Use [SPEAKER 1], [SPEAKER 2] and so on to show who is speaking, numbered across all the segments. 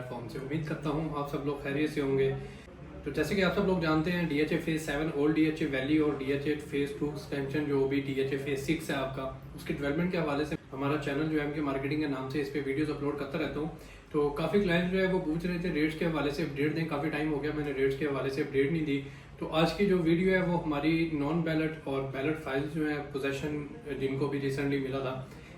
[SPEAKER 1] Platform से। उम्मीद करता हूँ आप सब लोग खैरियत से होंगे। तो जैसे कि आप सब लोग जानते हैं, DHA phase 7 old DHA valley और DHA फेज 2 एक्सटेंशन जो भी DHA फेज 6 है आपका, उसके डेवलपमेंट के हवाले से हमारा चैनल जो है MK मार्केटिंग के नाम से इस पे वीडियोस अपलोड करता रहता हूँ। तो काफ़ी क्लाइंट जो है वो पूछ रहे थे रेट्स के हवाले से अपडेट दें। काफ़ी टाइम हो गया मैंने रेट्स के हवाले से अपडेट नहीं दी। तो आज की जो वीडियो है वो हमारी नॉन बैलेट और बैलेट फाइल्स जो है पोजेशन जिनको भी रिसेंटली मिला था,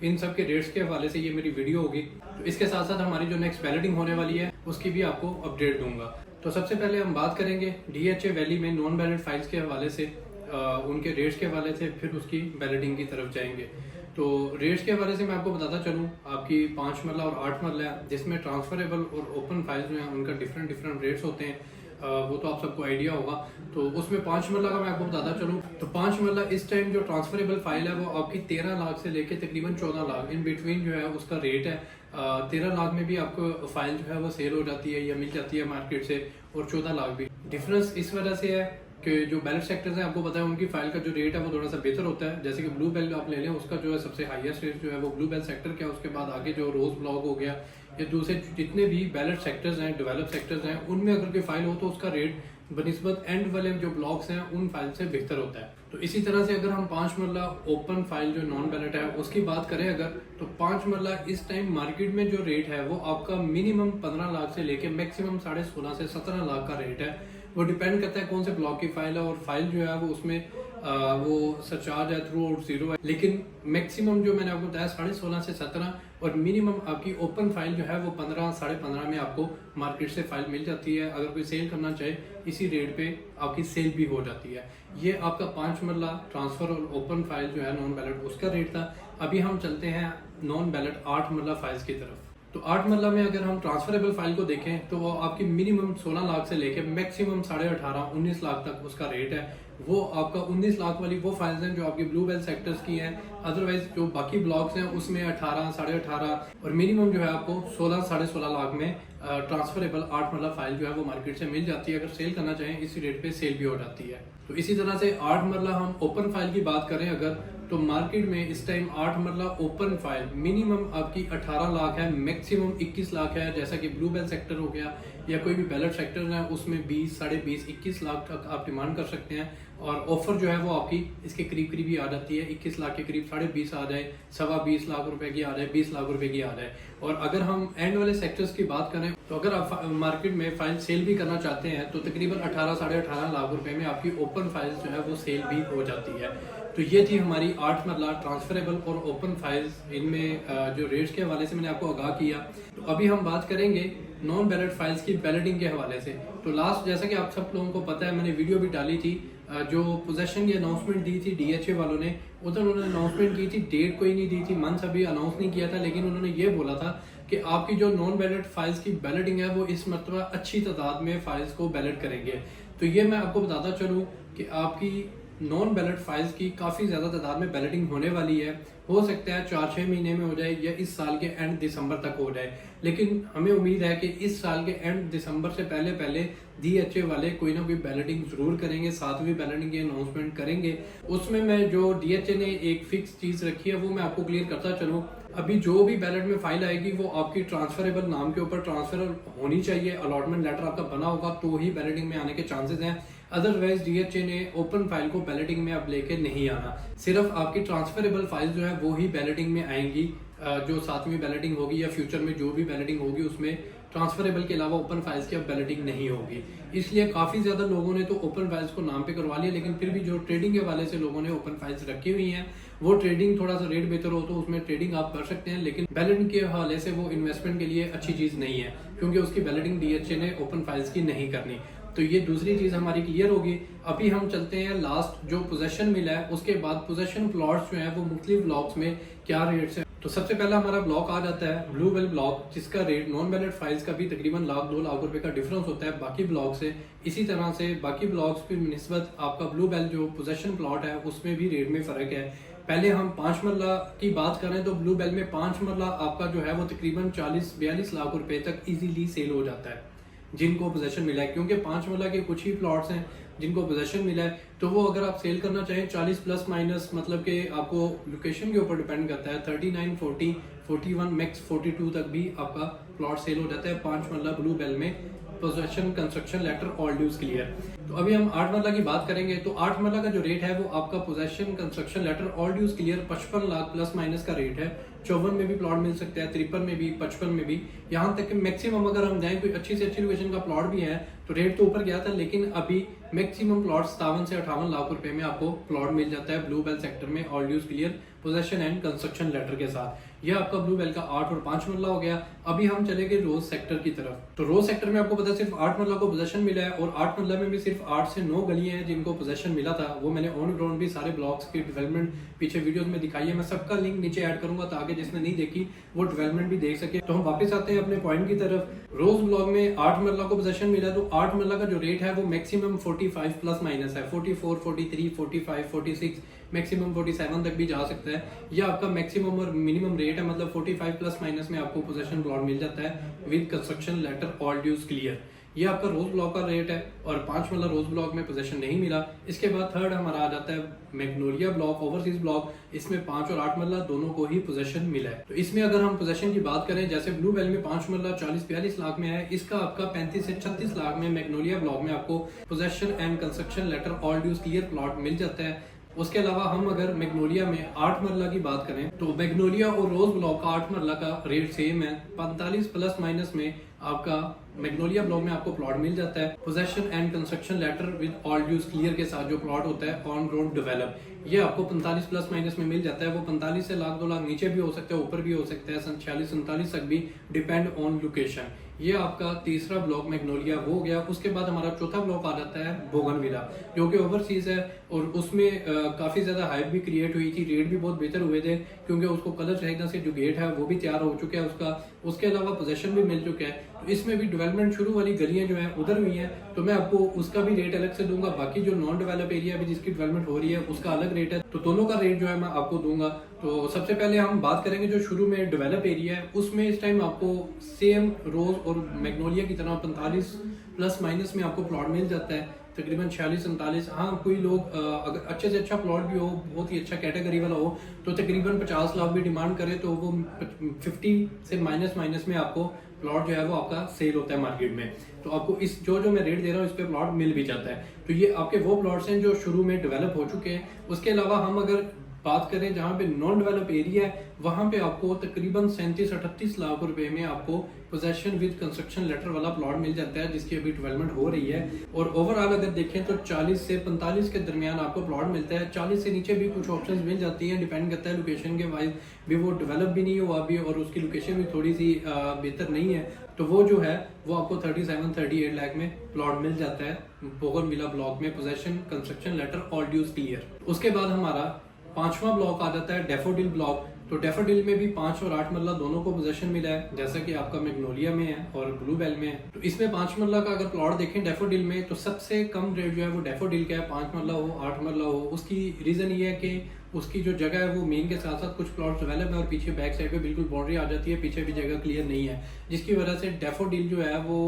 [SPEAKER 1] इन सब के रेट्स के हवाले से ये मेरी वीडियो होगी। तो इसके साथ साथ हमारी जो नेक्स्ट बैलेटिंग होने वाली है उसकी भी आपको अपडेट दूंगा। तो सबसे पहले हम बात करेंगे DHA वैली में नॉन बैलेट फाइल्स के हवाले से, उनके रेट्स के हवाले से, फिर उसकी बैलेटिंग की तरफ जाएंगे। तो रेट्स के हवाले से मैं आपको बताता चलूँ, आपकी 5 मरला और 8 मरला है जिसमें ट्रांसफरेबल और ओपन फाइल्स जो हैं उनका डिफरेंट रेट्स होते हैं। वो तो आप सबको आइडिया होगा। तो उसमें 5 मरला का मैं आपको बताता चलूँ तो 5 मरला इस टाइम जो ट्रांसफरेबल फाइल है वो आपकी 13 लाख से लेके तकरीबन 14 लाख इन बिटवीन जो है उसका रेट है। 13 लाख में भी आपको फाइल जो है वो सेल हो जाती है या मिल जाती है मार्केट से, और 14 लाख भी। डिफरेंस इस वजह से है कि जो बैलेट सेक्टर्स हैं आपको पता है उनकी फाइल का जो रेट है वो थोड़ा सा बेहतर होता है। जैसे कि ब्लू बेल आप ले लें, उसका जो है सबसे हाईएस्ट रेट जो है वो ब्लू बेल सेक्टर का है। उसके बाद आगे जो रोज ब्लॉक हो गया या दूसरे जितने भी बैलेट सेक्टर्स हैं, डेवलप सेक्टर्स हैं, उनमें अगर कोई फाइल हो तो उसका रेट बनिस्बत एंड वाले जो ब्लॉक्स हैं उन फाइल से बेहतर होता है। तो इसी तरह से अगर हम 5 मरला ओपन फाइल जो नॉन बैलेट है उसकी बात करें अगर, तो 5 मरला इस टाइम मार्केट में जो रेट है वो आपका मिनिमम 15 लाख से लेके मैक्सिमम 16.5 से 17 लाख का रेट है। वो डिपेंड करता है कौन से ब्लॉक की फाइल है, और फाइल जो है वो उसमें वो सरचार्ज है थ्रू आउट जीरो है। लेकिन मैक्सिमम जो मैंने आपको बताया 16.5 से 17, और मिनिमम आपकी ओपन फाइल जो है वो 15 साढ़े 15 में आपको मार्केट से फाइल मिल जाती है। अगर कोई सेल करना चाहे इसी रेट पे आपकी सेल भी हो जाती है। ये आपका 5 मरला ट्रांसफर और ओपन फाइल जो है नॉन बैलेट उसका रेट था। अभी हम चलते हैं नॉन बैलेट 8 मरला फाइल्स की तरफ। तो 8 मरला में अगर हम ट्रांसफरेबल फाइल को देखें तो वो आपकी मिनिमम 16 लाख से लेके मैक्सिमम 18.5 19 लाख तक उसका रेट है। वो आपका 19 लाख वाली वो फाइल्स हैं जो आपकी ब्लू बेल सेक्टर्स की हैं। अदरवाइज जो बाकी ब्लॉक्स हैं उसमें 18 18.5 और मिनिमम जो है आपको 16 16.5 लाख में ट्रांसफरेबल 8 मरला फाइल जो है वो मार्केट से मिल जाती है। अगर सेल करना चाहें इसी रेट पे सेल भी हो जाती है। तो इसी तरह से 8 मरला हम ओपन फाइल की बात करें अगर, तो मार्केट में इस टाइम 8 मरला ओपन फाइल मिनिमम आपकी 18 लाख है, मैक्सिमम 21 लाख है। जैसा कि ब्लू बेल सेक्टर हो गया या कोई भी बैलेट सेक्टर है उसमें 20 साढ़े 20 21 लाख तक आप डिमांड कर सकते हैं। और ऑफर जो है वो आपकी इसके करीब ही आ जाती है, 21 लाख के करीब 20.5 आ जाए, 20.25 लाख रुपए की आ जाए, 20 लाख रुपए की आ जाए। और अगर हम एंड वाले सेक्टर्स की बात करें तो अगर आप मार्केट में फाइल सेल भी करना चाहते हैं तो तकरीबन 18 साढ़े 18 लाख रुपए में आपकी ओपन फाइल जो है वो सेल भी हो जाती है। तो ये थी हमारी 8 मरला ट्रांसफरेबल और ओपन फाइल्स, इनमें जो रेट्स के हवाले से मैंने आपको आगाह किया। तो अभी हम बात करेंगे नॉन बैलेट फाइल्स की बैलेटिंग के हवाले से। तो लास्ट जैसा कि आप सब लोगों को पता है मैंने वीडियो भी डाली थी, जो पोजेशन की अनाउंसमेंट दी थी DHA वालों ने, उधर उन्होंने अनाउंसमेंट की थी, डेट कोई नहीं दी थी, मंथ अभी अनाउंस नहीं किया था, लेकिन उन्होंने ये बोला था कि आपकी जो नॉन बैलेट फाइल्स की बैलेटिंग है वो इस मरतबा अच्छी तादाद में फाइल्स को बैलेट करेंगे। तो ये मैं आपको बताता चलूँ कि आपकी नॉन बैलेट फाइल्स की काफ़ी ज़्यादा तादाद में बैलेटिंग होने वाली है। हो सकता है 4-6 महीने में हो जाए या इस साल के एंड दिसंबर तक हो जाए, लेकिन हमें उम्मीद है कि इस साल के एंड दिसंबर से पहले DHA वाले कोई ना कोई बैलेटिंग जरूर करेंगे, 7वीं बैलेटिंग की अनाउंसमेंट करेंगे। उसमें मैं जो DHA ने एक फिक्स चीज़ रखी है वो मैं आपको क्लियर करता चलूँ। अभी जो भी बैलेट में फाइल आएगी वो आपकी ट्रांसफरेबल नाम के ऊपर ट्रांसफर होनी चाहिए, अलॉटमेंट लेटर आपका बना होगा तो ही बैलेटिंग में आने के चांसेस हैं। अदरवाइज DHA ने ओपन फाइल को बैलेटिंग में अब लेके नहीं आना, सिर्फ आपकी ट्रांसफरेबल फाइल जो है वो ही बैलेटिंग में आएंगी। जो 7वीं बैलेटिंग होगी या फ्यूचर में जो भी बैलेटिंग होगी उसमें ट्रांसफरेबल के अलावा ओपन फाइल्स की अब बैलेटिंग नहीं होगी। इसलिए काफ़ी ज़्यादा लोगों ने तो ओपन फाइल्स को नाम पे करवा लिया, लेकिन फिर भी जो ट्रेडिंग के हवाले से लोगों ने ओपन फाइल्स रखी हुई हैं वो ट्रेडिंग थोड़ा सा रेट बेहतर हो तो उसमें ट्रेडिंग आप कर सकते हैं, लेकिन बैलेटिंग के हवाले से वो इन्वेस्टमेंट के लिए अच्छी चीज़ नहीं है क्योंकि उसकी बैलेटिंग DHA ने ओपन फाइल्स की नहीं करनी। तो ये दूसरी चीज़ हमारी क्लियर होगी। अभी हम चलते हैं लास्ट जो पोजेशन मिला है उसके बाद पोजेशन प्लॉट्स जो है वो मुख्तलिफ ब्लॉक्स में क्या रेट्स है। तो सबसे पहला हमारा ब्लॉक आ जाता है ब्लू बेल ब्लॉक, जिसका रेट नॉन बैलेट फाइल्स का भी तकरीबन 1-2 लाख रुपए का डिफरेंस होता है बाकी ब्लॉक से। इसी तरह से बाकी ब्लॉक्स की निस्बत आपका ब्लू बेल जो पोजेशन प्लॉट है उसमें भी रेट में फर्क है। पहले हम 5 मरला की बात करें तो ब्लू बेल में 5 मरला आपका जो है वो तकरीबन 40-42 लाख रुपए तक इजीली सेल हो जाता है जिनको पोजेशन मिला है, क्योंकि 5 मरला के कुछ ही प्लॉट्स हैं जिनको पोजेशन मिला है। तो वो अगर आप सेल करना चाहें 40 प्लस माइनस, मतलब कि आपको लोकेशन के ऊपर डिपेंड करता है, 39, 40, 41 मैक्स 42 तक भी आपका प्लॉट सेल हो जाता है 5 मरला ब्लू बेल में, possession construction letter all dues clear. तो अभी हम 8 मरला की बात करेंगे। तो 8 मरला का जो रेट है वो आपका possession construction letter all dues clear 55 lakh plus minus का रेट है। 54 में भी प्लॉट मिल सकता है, 53 में भी, 55 में भी, यहाँ तक कि मैक्सिमम अगर हम जाएं कोई अच्छी से अच्छी लोकेशन का प्लॉट भी है तो रेट तो ऊपर गया था, लेकिन अभी मैक्सिमम प्लॉट 57 से 58 लाख रुपए में आपको प्लॉट मिल जाता है ब्लू बेल सेक्टर में all dues clear possession and construction letter के साथ। यह आपका ब्लू बेल का 8 और 5 मरला हो गया। अभी हम चले गए रोज सेक्टर की तरफ। तो रोज सेक्टर में आपको पता सिर्फ 8 मरला को पोजेशन मिला है और 8 मरला में भी सिर्फ 8 से 9 गलियां हैं जिनको पोजेशन मिला था। वो मैंने ऑन ग्राउंड भी सारे ब्लॉक्स की डेवलपमेंट पीछे वीडियोस में दिखाई है। मैं सबका लिंक नीचे ऐड करूंगा ताकि जिसने नहीं देखी वो डेवलपमेंट भी देख सके। तो हम वापस आते हैं अपने पॉइंट की तरफ। रोज ब्लॉक में 8 मरला को पोजेशन मिला, तो 8 मरला का जो रेट है वो मैक्सिमम 45 प्लस माइनस है, 44, 43, 45, 46, मैक्सिमम 47 तक भी जा सकता है। यह आपका मैक्सिमम और मिनिमम रेट है, मतलब 45 प्लस माइनस में आपको पोजेशन प्लॉट मिल जाता है with construction letter all dues clear. ये आपका रोज ब्लॉक का रेट है और 5 मरला रोज ब्लॉक में पोजेशन नहीं मिला। इसके बाद थर्ड हमारा आ जाता है मैग्नोलिया ब्लॉक, ओवरसीज ब्लॉक। इसमें 5 और 8 मरला दोनों को ही पोजेशन मिला है। तो इसमें अगर हम पोजेशन की बात करें, जैसे ब्लू बेल में 5 मरला 40-42 लाख में है, इसका आपका 35 से 36 लाख में मैग्नोलिया ब्लॉक में आपको possession and construction letter all dues clear plot मिल जाता है। उसके अलावा हम अगर मैग्नोलिया में 8 मरला की बात करें तो मैग्नोलिया और रोज ब्लॉक का 8 मरला का रेट सेम है। 45 प्लस माइनस में आपका मैग्नोलिया ब्लॉक में आपको प्लॉट मिल जाता है possession and construction letter with all dues clear के साथ। जो प्लॉट होता है ऑन ग्राउंड डेवलप, ये आपको 45 प्लस माइनस में मिल जाता है। वो 45 से लाख 2 लाख नीचे भी हो सकता है, ऊपर भी हो सकता है, 46-47 तक भी, डिपेंड ऑन लोकेशन। ये आपका तीसरा ब्लॉक मैग्नोलिया हो गया। उसके बाद हमारा चौथा ब्लॉक आ जाता है बोगनविला, जो कि ओवरसीज है और उसमें काफी ज्यादा हाइप भी क्रिएट हुई थी, रेट भी बहुत बेहतर हुए थे क्योंकि उसको कलर चाहिए से जो गेट है वो भी तैयार हो चुका है उसका। उसके अलावा पोजेशन भी मिल चुका है। तो इसमें भी डेवलपमेंट शुरू वाली गलियां जो है उधर हुई हैं, तो मैं आपको उसका भी रेट अलग से दूंगा। बाकी जो नॉन डेवलप एरिया भी जिसकी डेवलपमेंट हो रही है उसका अलग रेट है, तो दोनों का रेट जो है मैं आपको दूंगा। तो सबसे पहले हम बात करेंगे जो शुरू में डेवलप एरिया है, उसमें इस टाइम आपको सेम रोज और मैग्नोलिया की तरह 45 प्लस माइनस में आपको प्लॉट मिल जाता है, तकरीबन 46-47। हाँ, कोई लोग अगर अच्छे से अच्छा प्लॉट भी हो, बहुत ही अच्छा कैटेगरी वाला हो, तो तकरीबन 50 लाख भी डिमांड करे तो वो 50 से माइनस में आपको प्लॉट जो है वो आपका सेल होता है मार्केट में। तो आपको इस जो मैं रेट दे रहा हूँ इस पे प्लॉट मिल भी जाता है। तो ये आपके वो प्लॉट्स हैं जो शुरू में डेवलप हो चुके हैं। उसके अलावा हम अगर बात करें जहाँ पे नॉन डेवलप एरिया है, वहां पे आपको तकरीबन 37-38 लाख रुपए में आपको पोजेशन विद कंस्ट्रक्शन लेटर वाला प्लॉट मिल जाता है जिसकी अभी डेवलपमेंट हो रही है। और ओवरऑल अगर देखें तो 40 से 45 के दरमियान आपको प्लॉट मिलता है। 40 से नीचे भी कुछ ऑप्शंस मिल जाती हैं, डिपेंड करता है लोकेशन के वाइज भी, वो डेवलप भी नहीं हुआ अभी और उसकी लोकेशन भी थोड़ी सी बेहतर नहीं है, तो वो जो है वो आपको 37-38 लाख में प्लॉट मिल जाता है बोगनविला ब्लॉक में possession construction letter all dues clear. उसके बाद हमारा 5वां ब्लॉक आ जाता है डैफोडिल ब्लॉक। तो डैफोडिल में भी 5 और 8 मरला दोनों को पोजेशन मिला है, जैसा कि आपका मैग्नोलिया में है और ब्लू बेल में है। तो इसमें 5 मरला का अगर प्लॉट देखें डैफोडिल में, तो सबसे कम रेट जो है वो डैफोडिल का है। 5 मरला हो 8 मरला हो, उसकी रीजन ये है कि उसकी जो जगह है वो मेन के साथ साथ कुछ प्लॉट डेवलप है और पीछे बैक साइड पे बिल्कुल बाउंड्री आ जाती है, पीछे भी जगह क्लियर नहीं है, जिसकी वजह से डैफोडिल जो है वो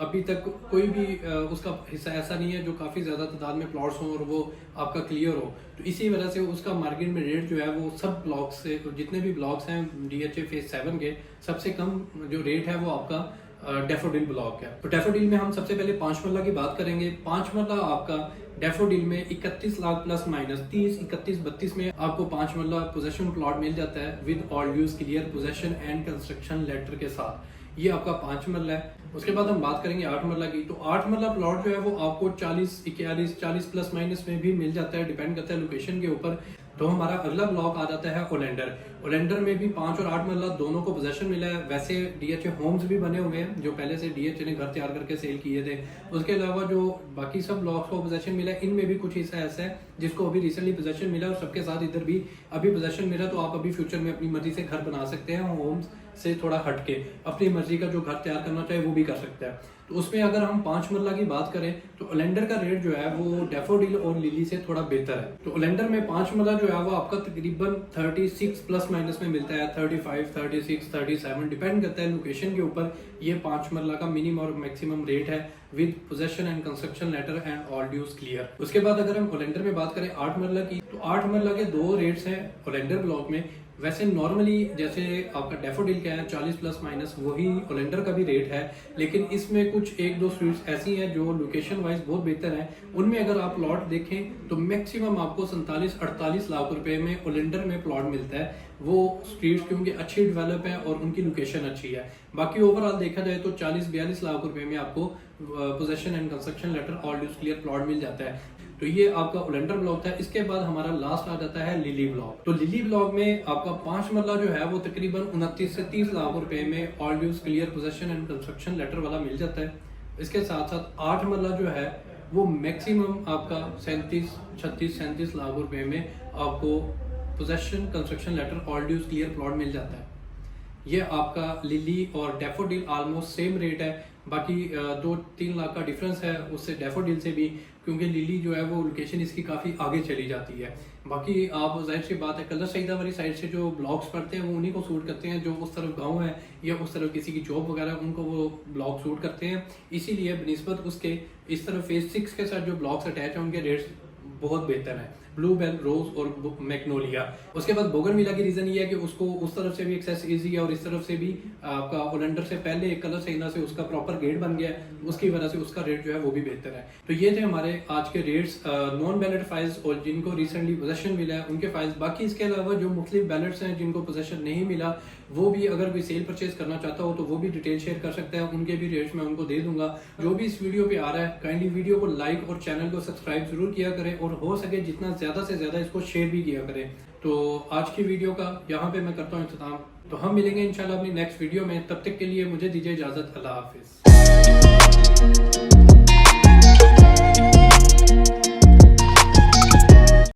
[SPEAKER 1] अभी तक कोई भी उसका हिस्सा ऐसा नहीं है जो काफ़ी ज़्यादा तादाद में प्लॉट्स हों और वो आपका क्लियर हो। तो इसी वजह से उसका मार्केट में रेट जो है वो सब ब्लॉक्स से, जितने भी ब्लॉक्स हैं DHA फेज 7 के, सबसे कम जो रेट है वो आपका डैफोडिल ब्लॉक है। तो डैफोडिल में हम सबसे पहले 5 मरला की बात करेंगे। 5 मरला आपका डैफोडिल में 31 लाख प्लस माइनस 30, 31, 32 में आपको 5 मरला पोजेशन प्लॉट मिल जाता है with all dues clear possession and construction letter के साथ। ये आपका 5 मरला है। उसके बाद हम बात करेंगे 8 मरला की। तो 8 मरला प्लॉट जो है वो आपको 40, 41, 40 प्लस माइनस में भी मिल जाता है, डिपेंड करता है लोकेशन के ऊपर। तो हमारा अगला ब्लॉक आ जाता है ओलेंडर। ओलेंडर में भी 5 और 8 मरला दोनों को पोजेशन मिला है। वैसे DHA होम्स भी बने हुए हैं जो पहले से DHA ने घर तैयार करके सेल किए थे। उसके अलावा जो बाकी सब ब्लॉक्स को पोजेशन मिला है, इनमें भी कुछ हिस्सा ऐसा है जिसको अभी रिसेंटली पोजेशन मिला और सबके साथ इधर भी अभी पोजेशन मिला। तो आप अभी फ्यूचर में अपनी मर्जी से घर बना सकते हैं, होम्स से थोड़ा हटके अपनी मर्जी का जो घर तैयार करना चाहे वो भी कर सकता है। तो उसमें अगर हम 5 मरला की बात करें तो ओलेंडर का रेट जो है वो डैफोडिल और लिली से थोड़ा बेहतर है। तो ओलेंडर में 5 मरला जो है वो आपका तकरीबन 36 प्लस माइनस में मिलता है, 35, 36, 37, डिपेंड करता है लोकेशन के ऊपर। ये 5 मरला का मिनिमम और मैक्सिमम रेट है with possession and construction letter and all dues clear. उसके बाद अगर हम ओलेंडर में बात करें 8 मरला की, तो 8 मरला के 2 रेट्स हैं ओलेंडर ब्लॉक में। वैसे नॉर्मली जैसे आपका डैफोडिल का है 40 प्लस माइनस, वही ओलेंडर का भी रेट है, लेकिन इसमें कुछ एक दो स्ट्रीट्स ऐसी हैं जो लोकेशन वाइज बहुत बेहतर हैं। उनमें अगर आप प्लॉट देखें तो मैक्सिमम आपको 47-48 लाख रुपए में ओलेंडर में प्लॉट मिलता है। वो स्ट्रीट्स क्योंकि अच्छी डेवलप है और उनकी लोकेशन अच्छी है। बाकी ओवरऑल देखा जाए तो 40-42 लाख रुपए में आपको possession and construction letter all dues clear plot मिल जाता है। तो ये आपका ओलेंडर ब्लॉक था। इसके बाद हमारा लास्ट आ जाता है लिली ब्लॉक। तो लिली ब्लॉक में आपका 5 मरला जो है वो तकरीबन 29 से 30 लाख रुपए में all dues clear possession and construction letter वाला मिल जाता है। इसके साथ साथ 8 मरला जो है वो मैक्सिमम आपका 37 लाख रुपए में आपको possession construction letter all dues clear plot मिल जाता है। ये आपका लिली और डैफोडिल ऑलमोस्ट सेम रेट है। बाकी 2-3 लाख का डिफरेंस है उससे डैफोडिल से भी, क्योंकि लिली जो है वो लोकेशन इसकी काफ़ी आगे चली जाती है। बाकी आप जाहिर सी बात है कलर सईदा वाली साइड से जो ब्लॉक्स पड़ते हैं वो उन्हीं को सूट करते हैं, जो उस तरफ गांव है या उस तरफ किसी की जॉब वगैरह उनको वो ब्लॉक सूट करते हैं। इसीलिए बनिस्बत उसके इस तरफ फेज 6 के साथ जो ब्लॉक्स अटैच हैं उनके रेट्स बहुत बेहतर है, ब्लूबेल, रोज और मैग्नोलिया। उसके बाद बोगनविला की रीजन ये है कि उसको उस तरफ से भी एक्सेस इजी है और इस तरफ से भी आपका ओलेंडर से पहले एक कलर सहीना से उसका प्रॉपर गेट बन गया है, उसकी वजह से उसका रेट जो है वो भी बेहतर है। तो ये थे हमारे आज के रेट्स नॉन बैलेट फाइल्स और जिनको रिसेंटली पोजेशन मिला है उनके फाइल्स। बाकी इसके अलावा जो मुख्तलिफ बैलेट्स हैं जिनको पोजेशन नहीं मिला, वो भी अगर कोई सेल परचेज करना चाहता हो तो वो भी डिटेल शेयर कर सकता है, उनके भी रेट्स मैं उनको दे दूंगा। जो भी इस वीडियो पे आ रहा है काइंडली वीडियो को लाइक और चैनल को सब्सक्राइब जरूर किया करें और हो सके जितना ज्यादा से ज्यादा इसको शेयर भी किया करें। तो आज की वीडियो का यहाँ पे मैं करता हूँ इख्तिताम। तो हम मिलेंगे इंशाल्लाह अपनी नेक्स्ट वीडियो में, तब तक के लिए मुझे दीजिए इजाजत। अल्लाह हाफिज।